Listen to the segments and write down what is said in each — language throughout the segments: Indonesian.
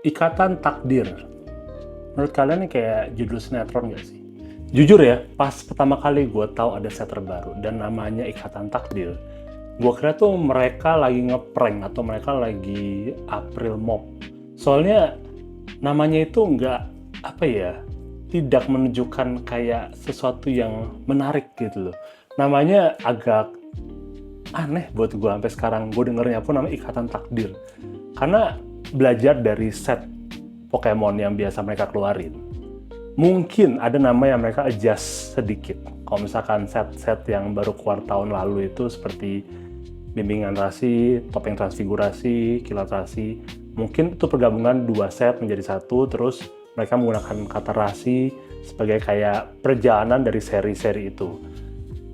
Ikatan Takdir. Menurut kalian ini kayak judul sinetron nggak sih? Jujur ya, pas pertama kali gue tahu ada set terbaru dan namanya Ikatan Takdir, gue kira tuh mereka lagi ngeprank atau mereka lagi April Mop. Soalnya namanya itu nggak, apa ya, tidak menunjukkan kayak sesuatu yang menarik gitu loh. Namanya agak aneh buat gue sampai sekarang. Gue dengernya pun namanya Ikatan Takdir. Karena belajar dari set Pokemon yang biasa mereka keluarin, mungkin ada nama yang mereka adjust sedikit. Kalau misalkan set-set yang baru keluar tahun lalu itu seperti bimbingan rasi, topeng transfigurasi, kilat rasi, mungkin itu pergabungan dua set menjadi satu, terus mereka menggunakan kata rasi sebagai kayak perjalanan dari seri-seri itu.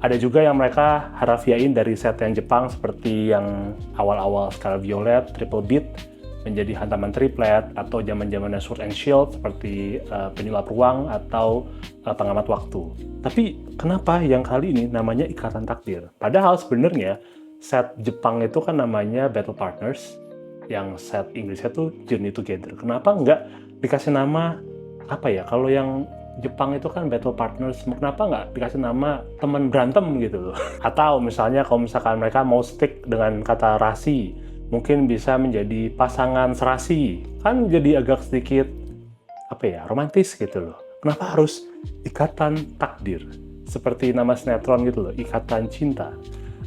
Ada juga yang mereka harafiain dari set yang Jepang seperti yang awal-awal Scarlet Violet, Triple Beat, menjadi hantaman triplet, atau zaman-zamannya Sword and Shield seperti penyulap ruang atau pengamat waktu. Tapi kenapa yang kali ini namanya Ikatan Takdir? Padahal sebenarnya set Jepang itu kan namanya Battle Partners, yang set Inggrisnya tuh Journey Together. Kenapa nggak dikasih nama, apa ya, kalau yang Jepang itu kan Battle Partners, kenapa nggak dikasih nama teman berantem gitu loh? Atau misalnya kalau misalkan mereka mau stick dengan kata rasi, mungkin bisa menjadi pasangan serasi. Kan jadi agak sedikit, apa ya, romantis gitu loh. Kenapa harus Ikatan Takdir? Seperti nama sinetron gitu loh, Ikatan Cinta.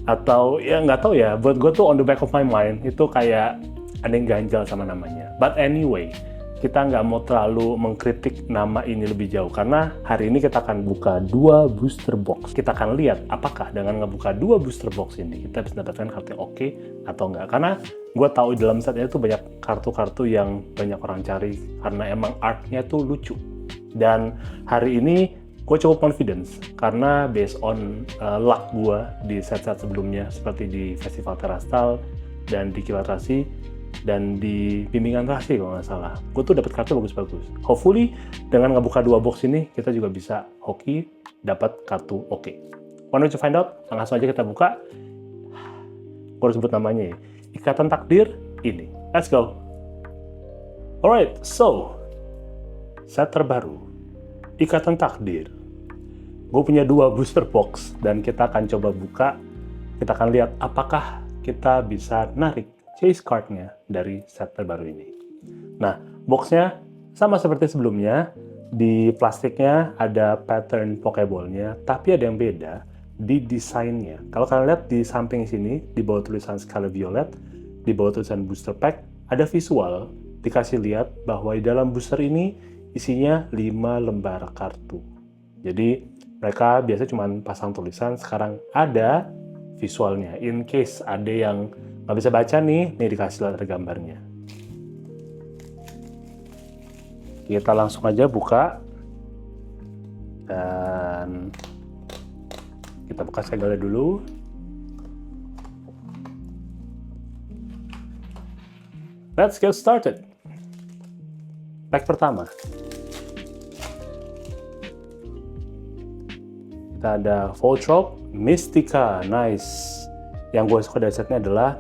Atau ya nggak tahu ya, buat gue tuh on the back of my mind, itu kayak ada yang ganjal sama namanya. But anyway, kita nggak mau terlalu mengkritik nama ini lebih jauh, karena hari ini kita akan buka 2 booster box. Kita akan lihat apakah dengan ngebuka 2 booster box ini kita bisa mendapatkan kartu yang oke atau enggak. Karena gue tahu di dalam setnya itu banyak kartu-kartu yang banyak orang cari karena emang artnya tuh lucu. Dan hari ini gue cukup confidence karena based on luck gue di set-set sebelumnya seperti di Festival Terastal dan di Kilat Rasi dan di bimbingan rasi kalau nggak salah, gue tuh dapat kartu bagus-bagus. Hopefully dengan ngebuka 2 box ini kita juga bisa hoki dapat kartu oke. Want to find out? Langsung aja kita buka. Gue harus sebut namanya ya. Ikatan Takdir ini. Let's go. Alright, so set terbaru Ikatan Takdir. Gue punya 2 booster box dan kita akan coba buka. Kita akan lihat apakah kita bisa narik chase card-nya dari set terbaru ini. Nah, box-nya sama seperti sebelumnya. Di plastiknya ada pattern Pokeball-nya, tapi ada yang beda di desainnya. Kalau kalian lihat di samping sini, di bawah tulisan Scarlet Violet, di bawah tulisan Booster Pack, ada visual dikasih lihat bahwa di dalam booster ini isinya 5 lembar kartu. Jadi, mereka biasa cuma pasang tulisan, sekarang ada visualnya. In case ada yang nggak bisa baca nih dikasih lihat gambarnya. Kita langsung aja buka dan kita buka segalanya dulu. Let's get started. Pack pertama. Kita ada Voltrop Mystica, nice. Yang gue suka dari setnya adalah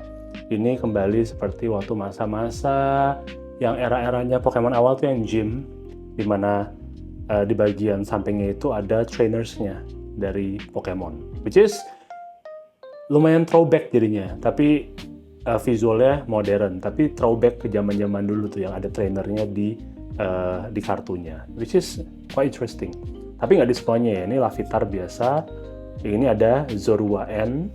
ini kembali seperti waktu masa-masa yang era-eranya Pokemon awal tuh yang gym, dimana di bagian sampingnya itu ada trainersnya dari Pokemon, which is lumayan throwback jadinya, tapi visualnya modern, tapi throwback ke zaman-zaman dulu tuh yang ada trainernya di kartunya, which is quite interesting. Tapi nggak di semuanya ya, ini Larvitar biasa, ini ada Zorua N,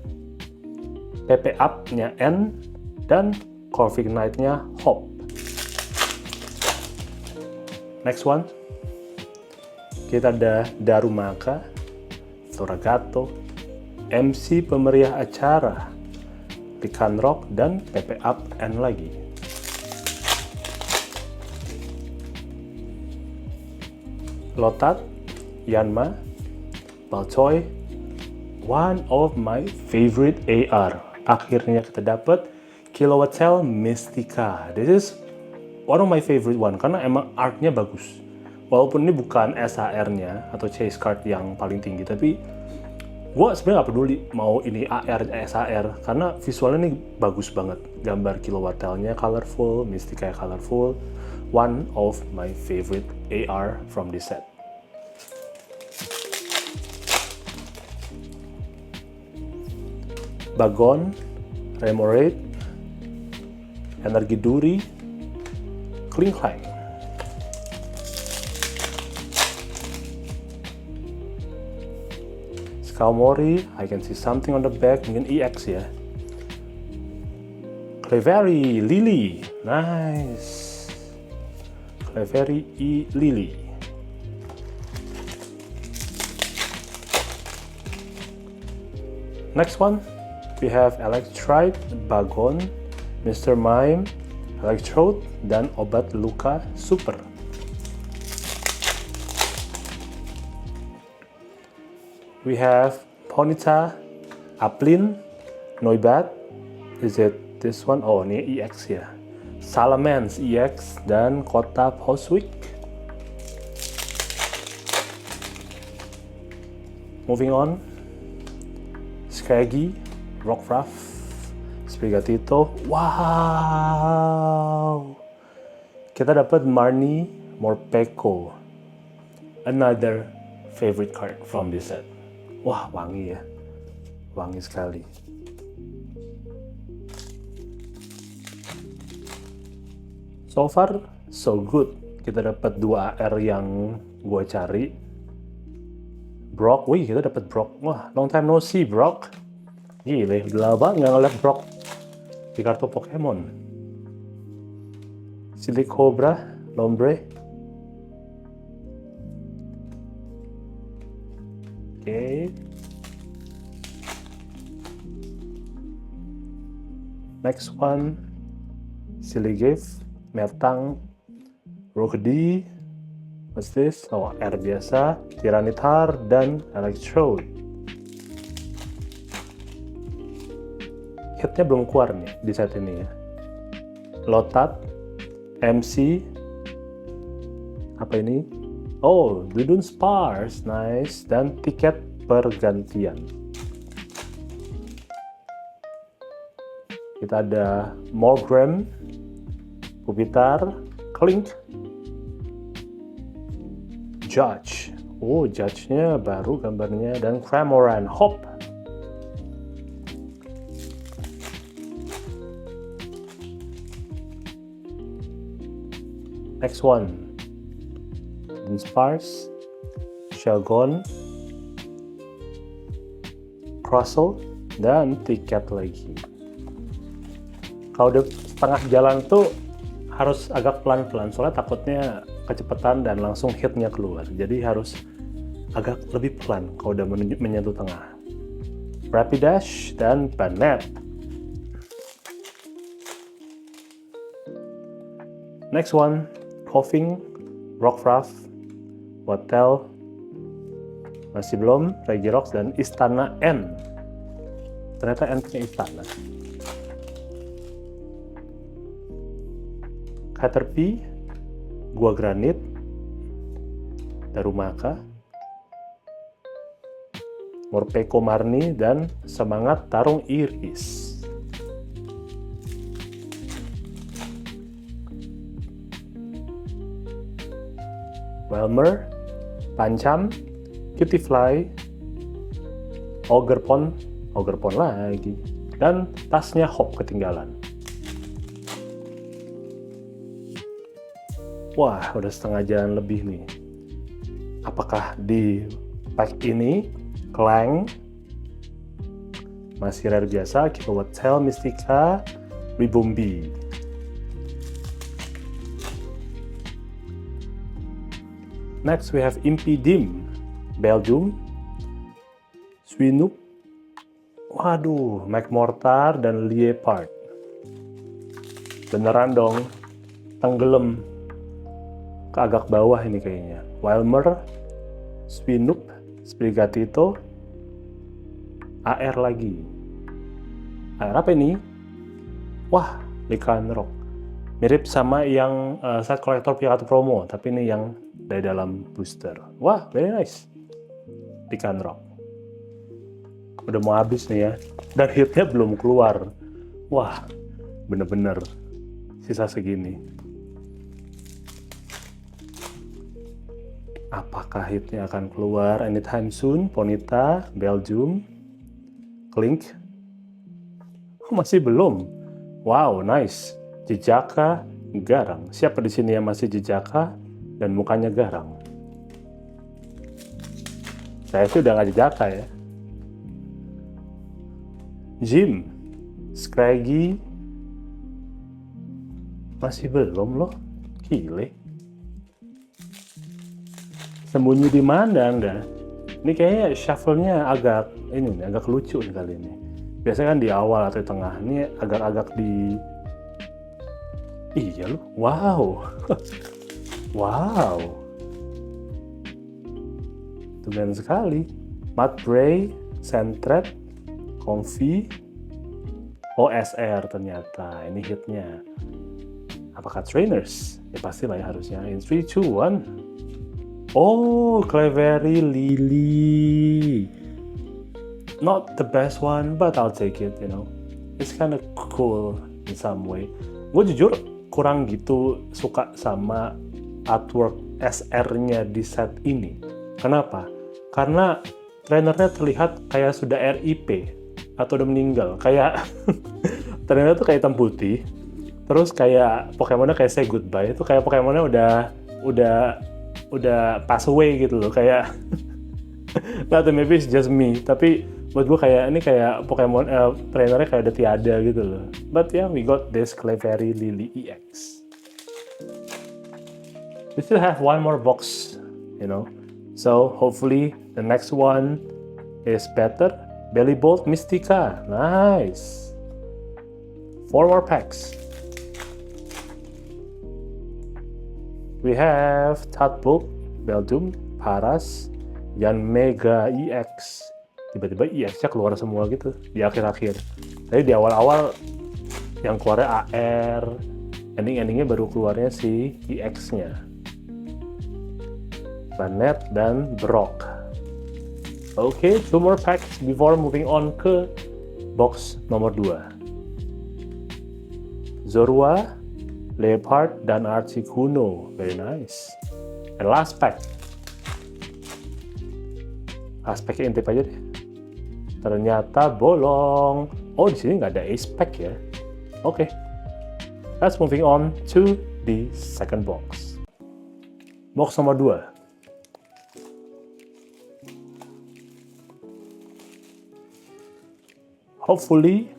PP Up-nya N, dan Corviknight-nya Hop. Next one, kita ada Darumaka, Floragato, MC pemeriah acara, Picanrock, dan PP Up N lagi. Lotat, Yanma, Baltoy, one of my favorite AR. Akhirnya kita dapat Kilowattel Mystica. This is one of my favorite one karena emang artnya bagus. Walaupun ini bukan SHR-nya atau chase card yang paling tinggi, tapi gue sebenarnya nggak peduli mau ini AR, SHR, karena visualnya ini bagus banget. Gambar Kilowattelnya colorful, Mystica colorful, one of my favorite AR from this set. Bagon, Remoraid, Energi Duri, Klinklang. Skalmori, I can see something on the back, mungkin EX ya. Clefairy, Lily, nice. Clefairy E Lily. Next one, we have Electrite, Bagon, Mr. Mime, Electrode, dan obat luka super. We have Ponyta, Applin, Noibat, is it this one? Oh, ini EX ya. Salamence EX dan Kota Poswick. Moving on, Scraggy, Rockruff, Sprigatito. Wow! Kita dapat Marnie, Morpeko. Another favorite card from this set. Wah, wangi ya. Wangi sekali. So far, so good. Kita dapat 2 AR yang gue cari. Brock, wih kita dapat Brock. Wah, long time no see Brock. Gile, udah lama nggak ngeliat Brock di kartu Pokemon. Silicobra, Lombre. Oke. Next one, Siligave, Metang, Rockdee. What's this? Oh, R biasa, Tyranitar, dan Electrode. Hitnya belum keluar nih di set ini ya. Lotat, MC, apa ini? Oh, Dudun Spars, nice, dan tiket pergantian. Kita ada Morgrem, Pupitar, Klink, Judge. Oh, Judge-nya baru gambarnya, dan Cramoran, Hop. Next one, Spars, Shelgon, Crossel, dan tiket lagi. Kalau udah setengah jalan tuh harus agak pelan-pelan, soalnya takutnya kecepatan dan langsung hitnya keluar. Jadi harus agak lebih pelan kalau udah menyentuh tengah. Rapidash dan Banette. Next one, Koffing, Rockruff, Hotel, masih belum, Regirox, dan Istana N. Ternyata N-nya Istana. Caterpie, Gua Granit, Darumaka, Morpeko Marnie, dan Semangat Tarung Iris. Welmer, Pancham, Cutiefly, Ogerpon lagi, dan tasnya Hop ketinggalan. Wah, udah setengah jalan lebih nih. Apakah di pack ini Klang masih rare biasa, Kilowatt-Tail, Mystica, Ribombee. Next we have Impidim, Beldum, Swinoop, waduh, Magmortar, dan Liepard. Beneran dong, tenggelam ke agak bawah ini kayaknya. Wilmer, Swinoop, Sprigatito, AR lagi. AR apa ini? Wah, Lycanroc. Mirip sama yang set kolektor punya kartu promo, tapi ini yang dari dalam booster. Wah, very nice. Lycanroc. Udah mau habis nih ya. Dan hitnya belum keluar. Wah, bener-bener sisa segini. Apakah hitnya akan keluar anytime soon? Ponyta, Belgium, Klink. Masih belum. Wow, nice. Jejaka, Garang. Siapa di sini yang masih Jejaka dan mukanya garang? Saya sih udah nggak Jejaka ya. Jim, Scraggy, masih belum loh. Gile. Sembunyi di mana Anda? Ini kayaknya shuffle-nya agak lucu nih kali ini. Biasanya kan di awal atau di tengah. Ini agak-agak di... Iya loh. Wow. Wow. Tumben sekali. Matt Bray, Sentret, Comfy, OSR ternyata. Ini hitnya. Apakah Trainers? Ya pastilah ya harusnya. In 3, 2, 1. Oh, Clefairy Lily. Not the best one, but I'll take it, you know. It's kind of cool in some way. Gue jujur kurang gitu suka sama artwork SR-nya di set ini. Kenapa? Karena trainernya terlihat kayak sudah RIP atau udah meninggal. Kayak trainernya tuh kayak hitam putih. Terus kayak Pokemonnya kayak say goodbye. Itu kayak Pokemonnya udah pass away gitu loh, kayak nah, maybe it's just me, tapi buat gue kayak ini kayak Pokemon trainernya kayak udah tiada gitu loh. But yeah, we got this Clefairy Lily EX. We still have one more box, you know, so hopefully the next one is better. Bellibolt Mystica, nice. 4 more packs. We have Tadpole, Beldum, Paras, Yanmega EX. Tiba-tiba EX-nya keluar semua gitu di akhir-akhir. Tadi di awal-awal yang keluarnya AR, ending-endingnya baru keluarnya si EX-nya. Banet dan Brock. Oke, 2 more packs before moving on ke box nomor 2. Zorua, Leopard, dan Articuno. Very nice. And last pack. Last packnya intip aja deh. Ternyata bolong. Oh, di sini nggak ada ace pack ya. Oke. Let's moving on to the second box. Box nomor 2. Hopefully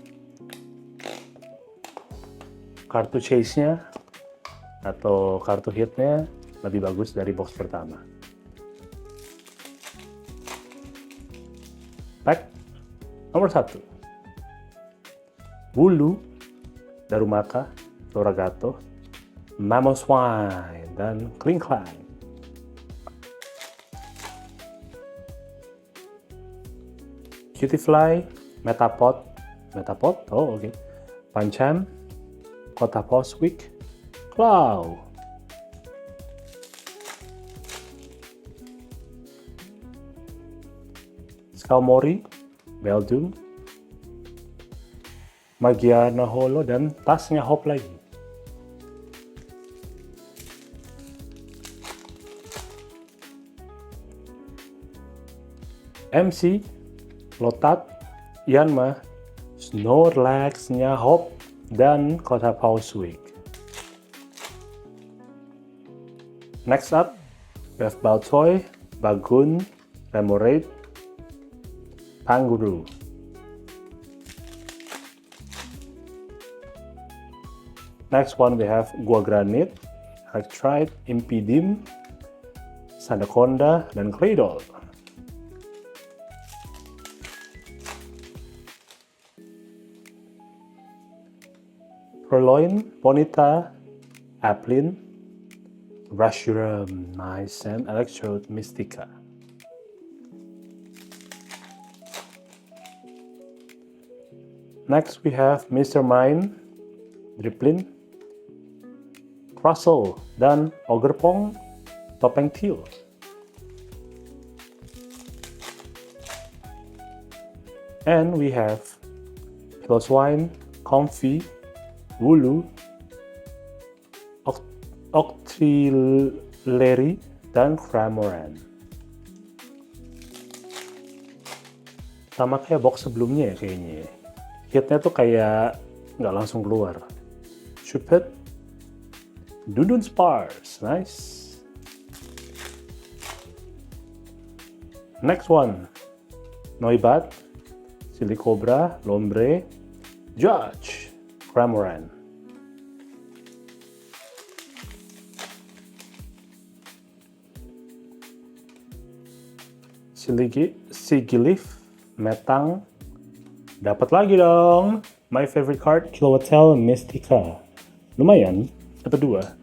kartu chase-nya atau kartu hit-nya lebih bagus dari box pertama. Pack nomor 1. Wooloo, Darumaka, Floragato, Mamoswine, dan Klinklang. Cutiefly, Metapod, oh oke. Pancham, Kotaposwick, Clow. Skalmori, Beldum, Magiana Holo, dan tasnya Hop lagi. MC, Lotat, Yanma, Snorlax-nya Hop, dan Kotaposwick. Next up, we have Baltoy, Bagun, Remoraid, Panguru. Next one we have Guagranit, Electrite, Impidim, Sandaconda, dan Claydol. Purloin, Ponyta, Applin, Reshiram, nice, and Electrode Mystica. Next we have Mr. Mime, Driplin, Crustle, dan Ogerpong, Topeng Teal. And we have Piloswine, Comfy, Wooloo, Octillery, dan Cramoran. Sama kayak box sebelumnya ya kayaknya. Hitnya tuh kayak nggak langsung keluar. Cupid, Dudunsparce, nice. Next one, Noibat, Silicobra, Lombre, Judge, Cramoran. Sigilyph, Metang, dapat lagi dong. My favorite card, Kilowattel Mystica. Lumayan, dapat 2.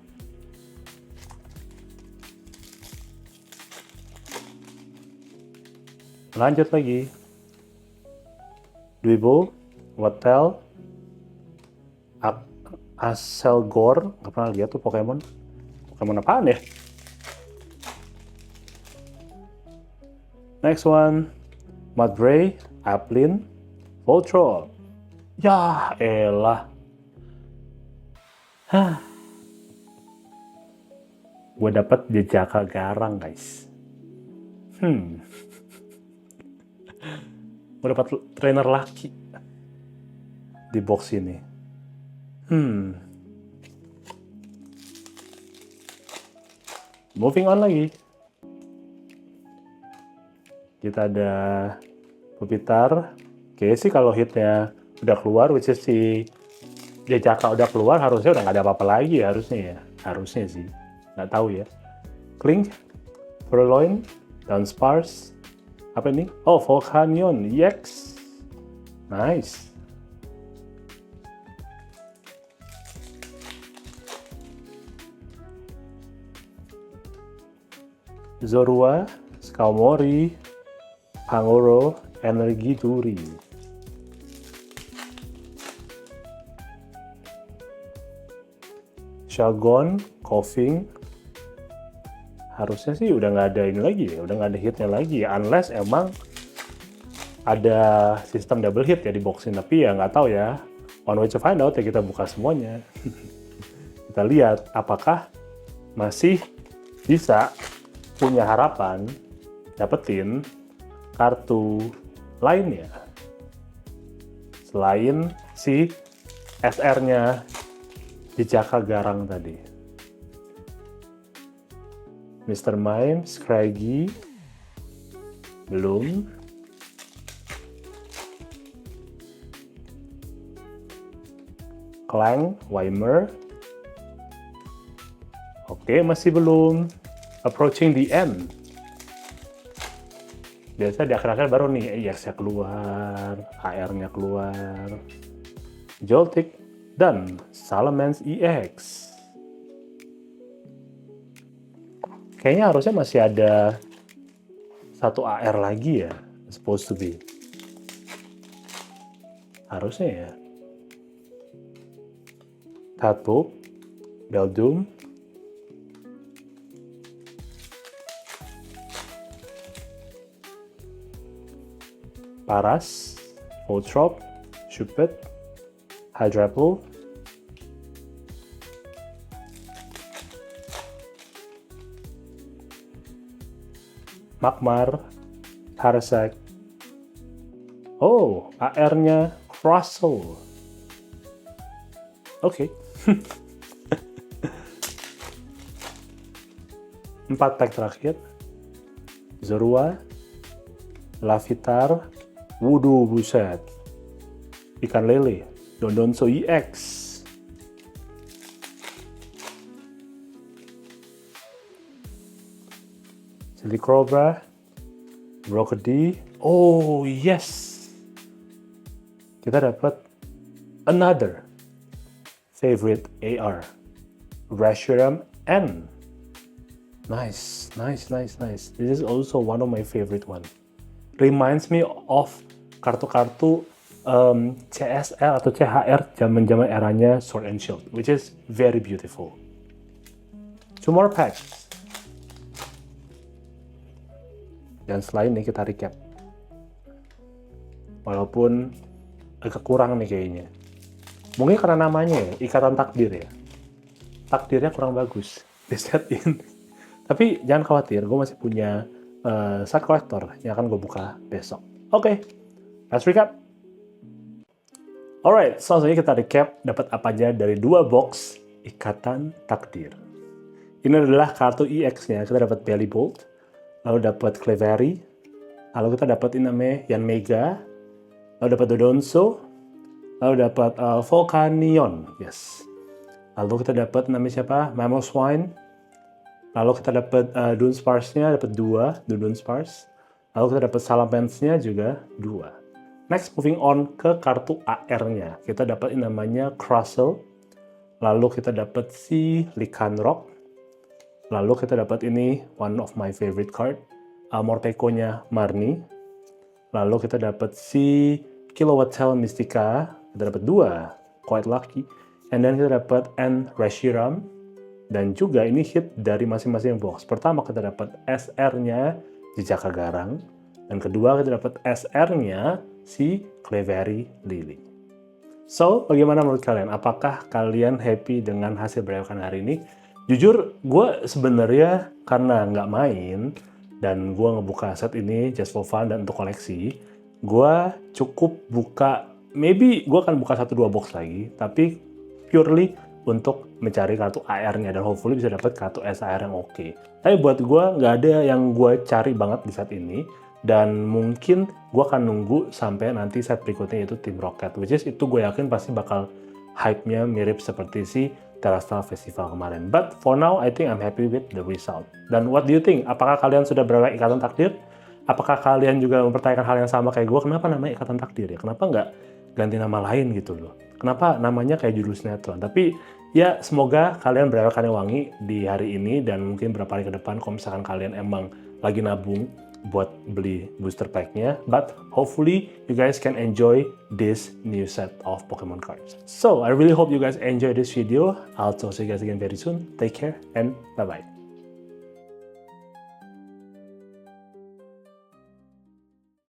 Lanjut lagi. Dwebble, Wattel, Aselgor, nggak pernah lihat tuh Pokemon. Pokemon apaan ya? Next one, Mudbray, Applin, Voltron. Ya elah. Gue dapat Jejaka Garang guys. Gue dapat trainer laki di box ini. Moving on lagi. Kita ada Pupitar. Oke sih kalau hitnya udah keluar, which is si Jejaka udah keluar, harusnya udah nggak ada apa-apa lagi ya, harusnya sih. Nggak tahu ya. Klink, Purloin, Dunsparce. Apa ini? Oh, Volcanion EX. Nice. Zorua, Skalmori, Pangoro, Energi Duri. Shagon, Coughing. Harusnya sih udah nggak ada ini lagi ya, udah nggak ada hitnya lagi ya, unless emang ada sistem double hit ya di box ini. Tapi ya nggak tahu ya. One way to find out ya, kita buka semuanya. Kita lihat apakah masih bisa punya harapan dapetin kartu lainnya selain si SR-nya Jejaka Garang tadi. Mr. Mime, Scraggy, belum. Clang, Weimer. Oke, masih belum. Approaching the end. Biasa di akhir-akhir baru nih EX-nya keluar, AR-nya keluar. Joltik dan Salamence EX. Kayaknya harusnya masih ada satu AR lagi ya, supposed to be. Harusnya ya. Tadpole, Beldum, Paras, Voltrop, Cupid, Hydrapple, Magmar, Parasect. Oh, AR-nya Crustle. Oke. 4 pack terakhir. Zorua, Lavitar, Wudu, buset. Ikan lele, Dondonso EX. Silicobra, Brocody. Oh, yes. Kita dapat another favorite AR. Reshiram N. Nice. This is also one of my favorite one. Reminds me of kartu-kartu CSL atau CHR zaman-zaman eranya Sword and Shield, which is very beautiful. 2 more packs. Dan selain ini kita recap. Walaupun agak kurang nih kayaknya. Mungkin karena namanya ya, Ikatan Takdir ya. Takdirnya kurang bagus. Di set in Tapi jangan khawatir, gue masih punya set kolektor yang akan gue buka besok. Oke, let's recap. Alright, so selanjutnya kita recap dapat apa aja dari 2 box Ikatan Takdir. Ini adalah kartu EX-nya, kita dapat Belly Bolt, lalu dapat Clefairy, lalu kita dapat ini namanya Yanmega, lalu dapat Dodonso, lalu dapat Volcanion, yes. Lalu kita dapat namanya siapa? Mamoswine. Lalu kita dapat Dunsparce-nya, dapat 2 Dunsparce. Lalu kita dapat Salamence-nya juga 2. Next, moving on ke kartu AR-nya. Kita dapat ini namanya Crustle. Lalu kita dapat si Lycanroc. Lalu kita dapat ini, one of my favorite card, Morpeko-nya Marnie. Lalu kita dapat si Kilowatt Tail Mystica. Kita dapat 2, quite lucky. And then kita dapat Reshiram. Dan juga ini hit dari masing-masing box. Pertama kita dapat SR-nya Jejaka Garang. Dan kedua kita dapat SR-nya si Clefairy Lily. So, bagaimana menurut kalian? Apakah kalian happy dengan hasil berewokan hari ini? Jujur, gue sebenarnya karena nggak main dan gue ngebuka set ini just for fun dan untuk koleksi, gue cukup buka, maybe gue akan buka 1-2 box lagi, tapi purely untuk mencari kartu AR-nya dan hopefully bisa dapat kartu SAR yang oke. Tapi buat gue nggak ada yang gue cari banget di set ini, dan mungkin gue akan nunggu sampai nanti set berikutnya yaitu Team Rocket, which is itu gue yakin pasti bakal hype-nya mirip seperti si Terastal Festival kemarin. But for now, I think I'm happy with the result. Dan what do you think? Apakah kalian sudah berapa Ikatan Takdir? Apakah kalian juga mempertanyakan hal yang sama kayak gue? Kenapa namanya Ikatan Takdir ya? Kenapa nggak ganti nama lain gitu loh? Kenapa namanya kayak judul sinetron? Tapi ya semoga kalian berewokan yang wangi di hari ini dan mungkin beberapa hari ke depan kalau misalkan kalian emang lagi nabung buat beli booster pack-nya, but hopefully you guys can enjoy this new set of Pokemon cards. So, I really hope you guys enjoy this video. I'll talk to you guys again very soon. Take care and bye-bye.